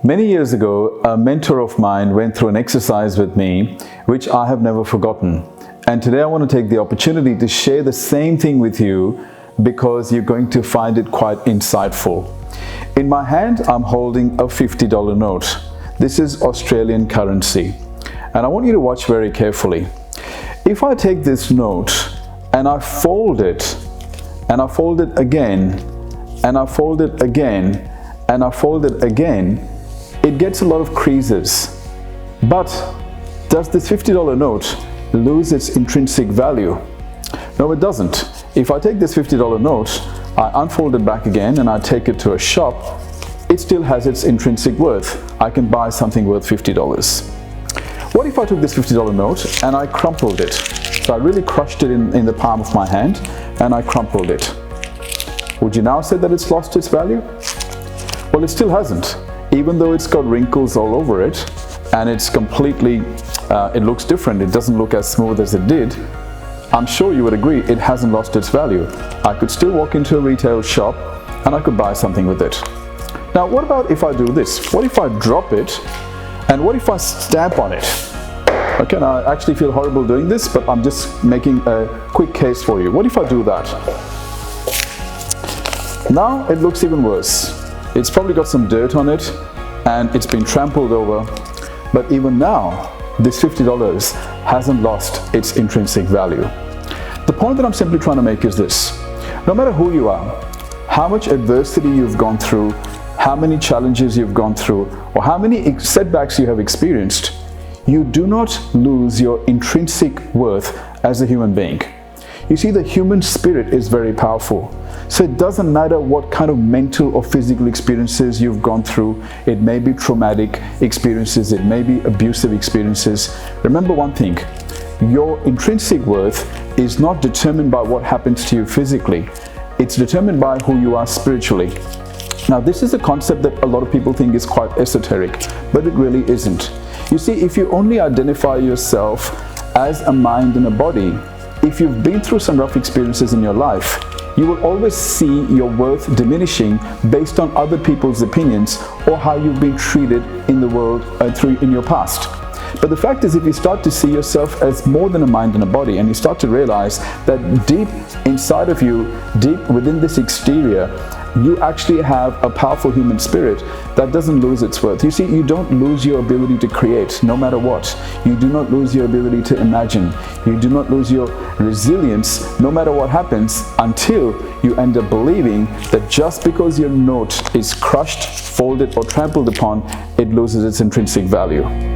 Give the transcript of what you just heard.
Many years ago, a mentor of mine went through an exercise with me, which I have never forgotten. And today I want to take the opportunity to share the same thing with you because you're going to find it quite insightful. In my hand, I'm holding a $50 note. This is Australian currency. And I want you to watch very carefully. If I take this note and I fold it, and I fold it again, and I fold it again, and I fold it again, it gets a lot of creases. But does this $50 note lose its intrinsic value? No, it doesn't. If I take this $50 note, I unfold it back again and I take it to a shop, it still has its intrinsic worth. I can buy something worth $50. What if I took this $50 note and I crumpled it? So I really crushed it in the palm of my hand and I crumpled it. Would you now say that it's lost its value? Well, it still hasn't. Even though it's got wrinkles all over it and it's completely, it looks different, it doesn't look as smooth as it did, I'm sure you would agree it hasn't lost its value. I could still walk into a retail shop and I could buy something with it. Now, what about if I do this? What if I drop it and what if I stamp on it? Okay, now I actually feel horrible doing this, but I'm just making a quick case for you. What if I do that? Now it looks even worse. It's probably got some dirt on it and it's been trampled over, but even now this $50 hasn't lost its intrinsic value. The point that I'm simply trying to make is this: no matter who you are, how much adversity you've gone through, how many challenges you've gone through, or how many setbacks you have experienced, you do not lose your intrinsic worth as a human being. You see, the human spirit is very powerful. So it doesn't matter what kind of mental or physical experiences you've gone through. It may be traumatic experiences, it may be abusive experiences. Remember one thing, your intrinsic worth is not determined by what happens to you physically. It's determined by who you are spiritually. Now, this is a concept that a lot of people think is quite esoteric, but it really isn't. You see, if you only identify yourself as a mind and a body, if you've been through some rough experiences in your life, you will always see your worth diminishing based on other people's opinions or how you've been treated in the world in your past. But the fact is, if you start to see yourself as more than a mind and a body, and you start to realize that deep inside of you, deep within this exterior, you actually have a powerful human spirit that doesn't lose its worth. You see, you don't lose your ability to create no matter what. You do not lose your ability to imagine. You do not lose your resilience no matter what happens, until you end up believing that just because your note is crushed, folded, or trampled upon, it loses its intrinsic value.